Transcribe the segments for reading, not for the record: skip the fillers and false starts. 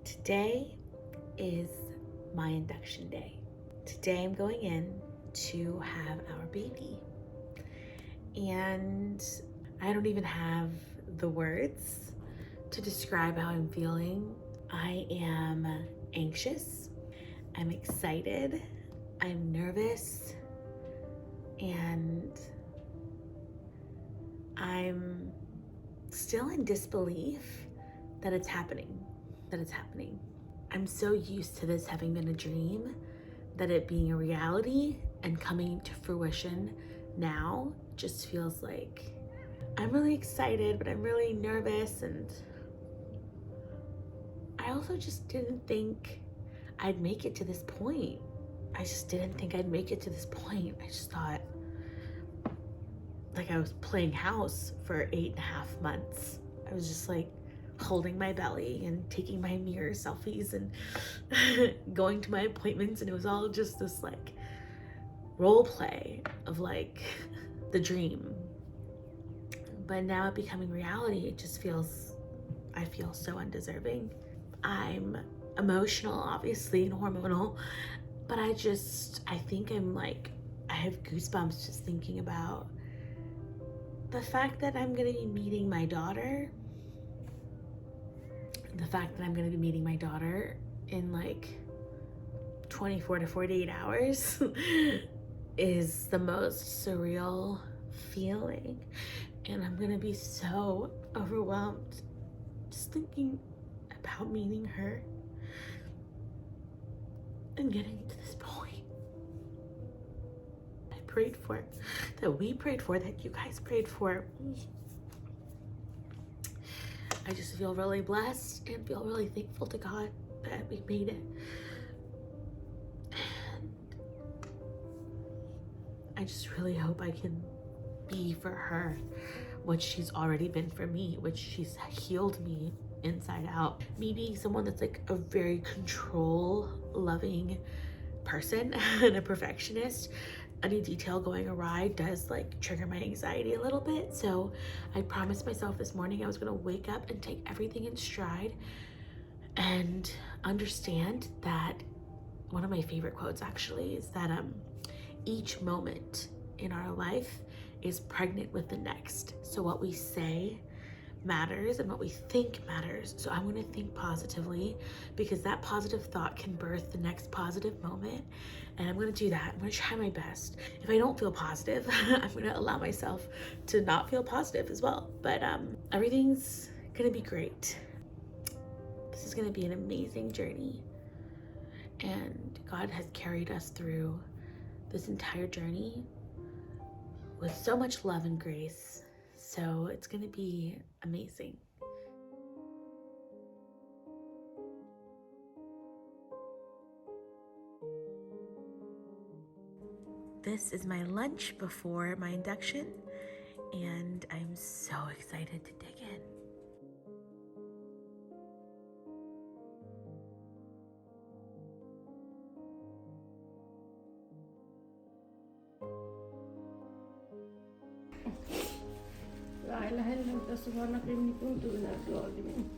Today is my induction day. Today I'm going in to have our baby. And I don't even have the words to describe how I'm feeling. I am anxious, I'm excited, I'm nervous, and I'm still in disbelief that it's happening. I'm so used to this having been a dream that it being a reality and coming to fruition now just feels like I'm really excited, but I'm really nervous. And I also just didn't think I'd make it to this point. I just thought like I was playing house for 8.5 months. I was just like holding my belly and taking my mirror selfies and going to my appointments, and it was all just this like role play of like the dream. But now it becoming reality, I feel so undeserving. I'm emotional, obviously, and hormonal, but I think I have goosebumps just thinking about the fact that I'm gonna be meeting my daughter. In like 24 to 48 hours is the most surreal feeling. And I'm gonna be so overwhelmed just thinking about meeting her and getting to this point. We prayed for, that you guys prayed for. I just feel really blessed and feel really thankful to God that we made it. And I just really hope I can be for her what she's already been for me, which she's healed me inside out. Me being someone that's like a very control loving person and a perfectionist, any detail going awry does like trigger my anxiety a little bit. So I promised myself this morning I was gonna wake up and take everything in stride and understand that one of my favorite quotes actually is that each moment in our life is pregnant with the next. So what we say matters and what we think matters. So I'm going to think positively, because that positive thought can birth the next positive moment. And I'm going to do that. I'm going to try my best. If I don't feel positive, I'm going to allow myself to not feel positive as well. But everything's going to be great. This is going to be an amazing journey. And God has carried us through this entire journey with so much love and grace. So it's going to be amazing. This is my lunch before my induction, and I'm so excited to dig in. لا إله إلا أنت سبحانك إني كنت من الظالمين.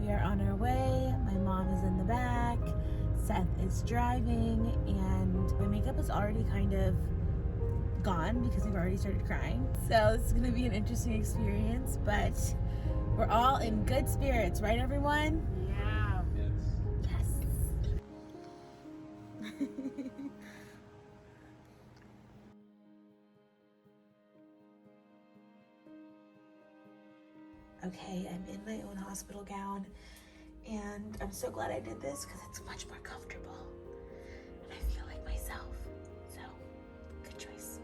We are on our way. My mom is in the back. Seth is driving, and my makeup is already kind of gone because we've already started crying. So it's going to be an interesting experience, but we're all in good spirits, right, everyone? Yeah. Yes. Okay, I'm in my own hospital gown, and I'm so glad I did this because it's much more comfortable and I feel like myself. So, good choice.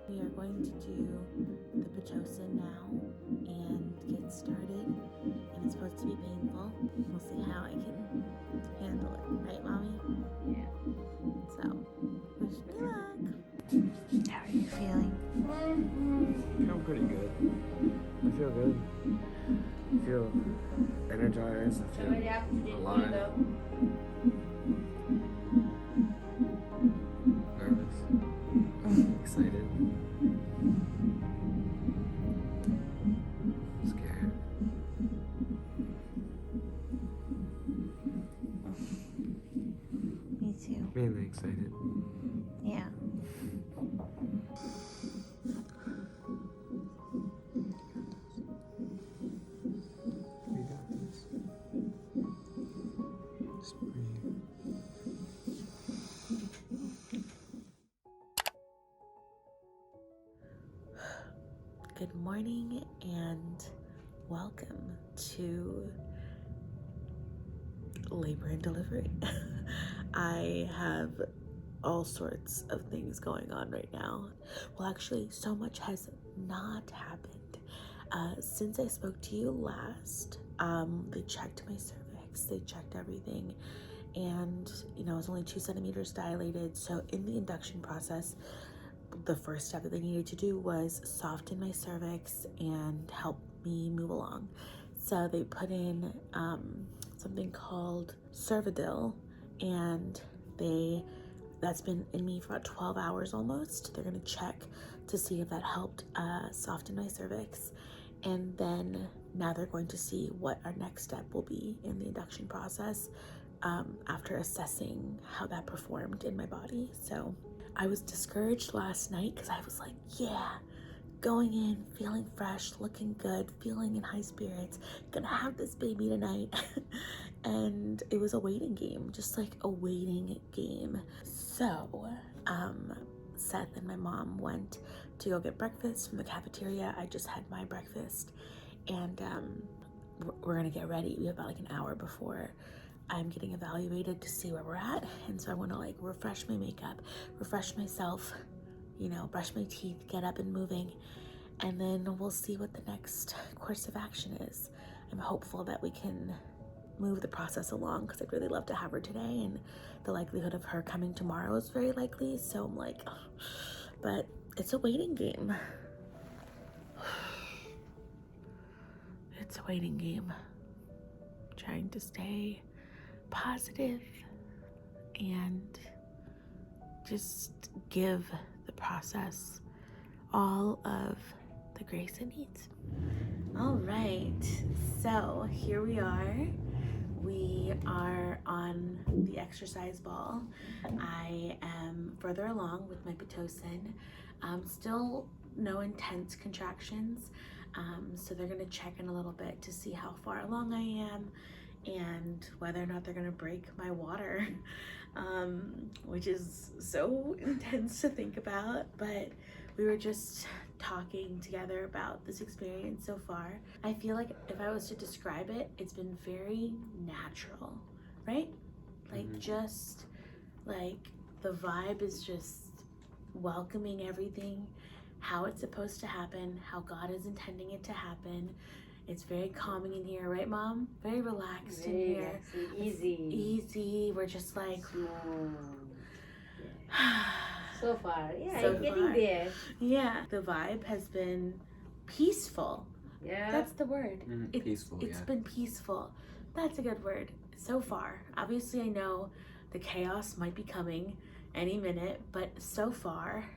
We are going to do the Pitocin now and get started, and it's supposed to be painful. We'll see how I can handle it, right, Mommy? Yeah. So, wish me luck. How are you feeling? I'm pretty good. I feel good. I feel energized. I feel alive. Nervous. Excited. Scared. Me too. Mainly excited. Yeah. We got this. Just breathe. Good morning and welcome to labor and delivery. I have all sorts of things going on right now. Well, actually, so much has not happened. Since I spoke to you last, they checked my cervix, they checked everything, and it was only 2 centimeters dilated. So in the induction process, the first step that they needed to do was soften my cervix and help me move along. So they put in something called surreal, and that's been in me for about 12 hours almost. They're gonna check to see if that helped soften my cervix, and then now they're going to see what our next step will be in the induction process after assessing how that performed in my body. So I was discouraged last night because I was like, yeah, going in, feeling fresh, looking good, feeling in high spirits, gonna have this baby tonight. And it was a waiting game, just like a waiting game. So, Seth and my mom went to go get breakfast from the cafeteria. I just had my breakfast, and we're gonna get ready. We have about like an hour before I'm getting evaluated to see where we're at. And so I want to like refresh my makeup, refresh myself, brush my teeth, get up and moving, and then we'll see what the next course of action is. I'm hopeful that we can move the process along because I'd really love to have her today, and the likelihood of her coming tomorrow is very likely. So I'm like, but it's a waiting game. It's a waiting game. Trying to stay positive and just give the process all of the grace it needs. All right, so here we are. We are on the exercise ball. I am further along with my Pitocin. Still no intense contractions. So they're gonna check in a little bit to see how far along I am and whether or not they're gonna break my water, which is so intense to think about. But we were just talking together about this experience so far. I feel like if I was to describe it, it's been very natural, right? Like just like the vibe is just welcoming everything, how it's supposed to happen, how God is intending it to happen. It's very calming in here, right, Mom? Very relaxed in here. Easy. We're just like So far, yeah, So I'm getting far. there. Yeah, the vibe has been peaceful. Yeah. That's the word. Peaceful, It's been peaceful. That's a good word. So far. Obviously, I know the chaos might be coming any minute, but so far,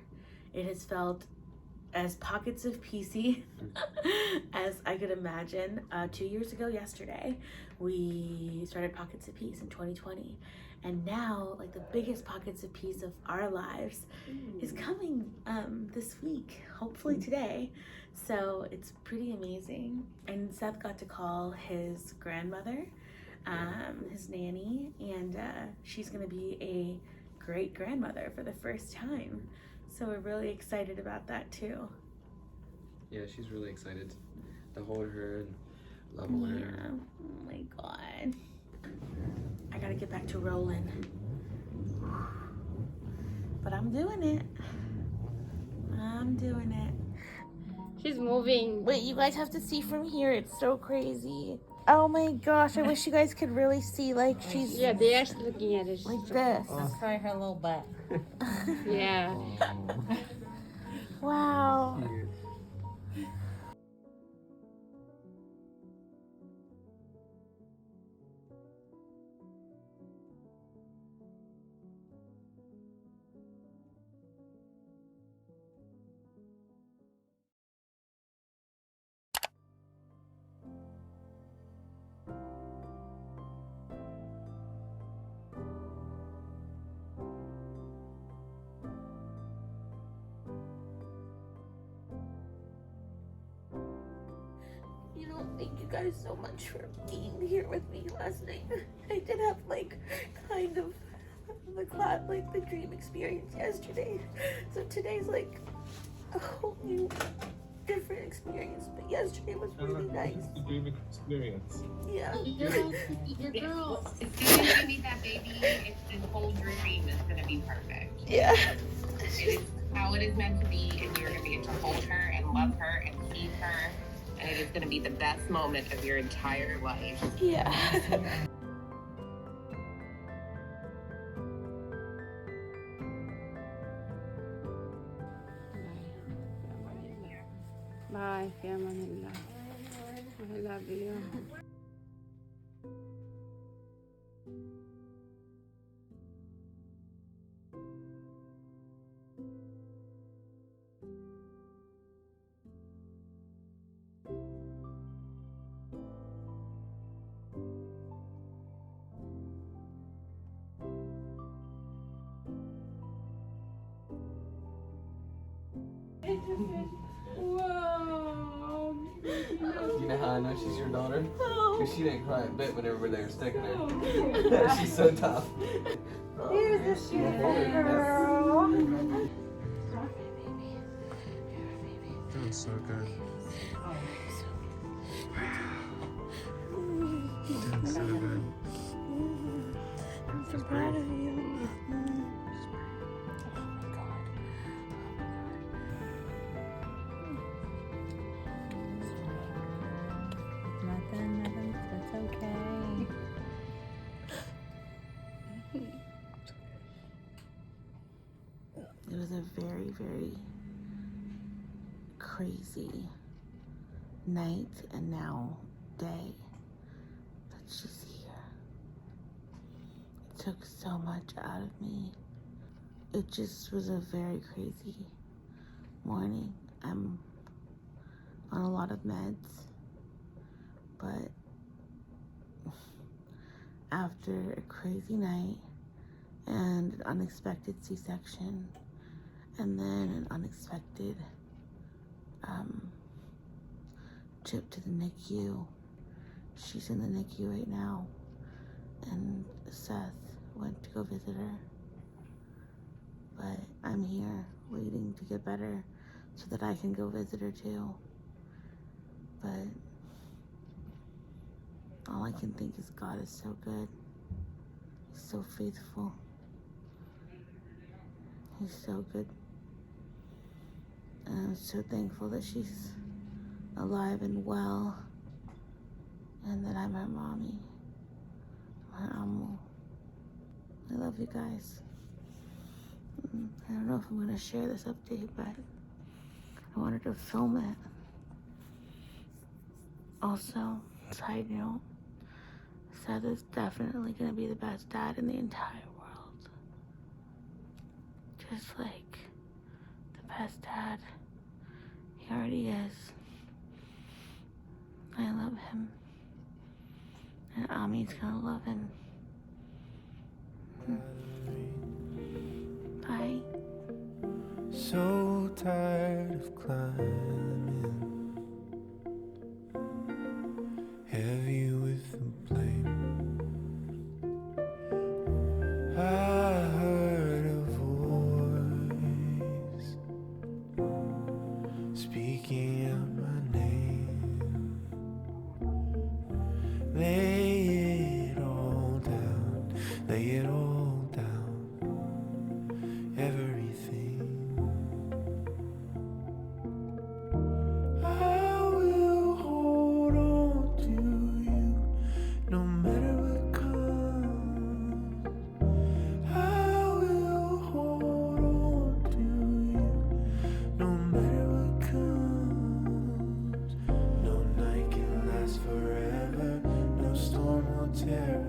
it has felt as pockets of peacey as I could imagine. 2 years ago yesterday, we started Pockets of Peace in 2020. And now, like, the biggest pockets of peace of our lives is coming this week, hopefully today. So it's pretty amazing. And Seth got to call his grandmother, his nanny, and she's gonna be a great grandmother for the first time. So we're really excited about that too. Yeah, she's really excited to hold her and love her. Yeah. Oh my God. I gotta get back to rolling. But I'm doing it. She's moving. Wait, you guys have to see from here. It's so crazy. Oh my gosh, I wish you guys could really see, like, she's Yeah, they are looking at it. like this. Let's try her little butt. Yeah. Wow. know. Thank you guys so much for being here with me last night. I did have like kind of the dream experience yesterday. So today's like a whole new different experience. But yesterday was really nice. The dream experience. Yeah. Your girl. As soon as you meet that baby, it's this whole dream is gonna be perfect. Yeah. It is how it is meant to be, and you're gonna get to hold her and love her and feed her, and it is gonna be the best moment of your entire life. Yeah. Bye, fi amanillah. I love you. Whoa. You know how I know she's your daughter? Because she didn't cry a bit whenever they were sticking her. She's so tough. Here's this beautiful girl. Doing so good. Doing so good. I'm so proud of you. Nothing, that's okay. It was a very, very crazy night and now day that she's here. It took so much out of me. It just was a very crazy morning. I'm on a lot of meds, but after a crazy night and an unexpected C-section, and then an unexpected trip to the NICU. She's in the NICU right now, and Seth went to go visit her. But I'm here waiting to get better so that I can go visit her too. But all I can think is God is so good. He's so faithful. He's so good. And I'm so thankful that she's alive and well, and that I'm her mommy, her Amu. I love you guys. I don't know if I'm gonna share this update, but I wanted to film it. Also, side note, Seth is definitely gonna be the best dad in the entire world. Just like the best dad he already is. I love him. And Ami's gonna love him. Bye. So tired of climbing, heavy with the blame. I heard a voice speaking out my name. Lay it all down, lay it all down, everything. I will hold on to you no matter what comes. I will hold on to you no matter what comes. No night can last forever, no storm will tear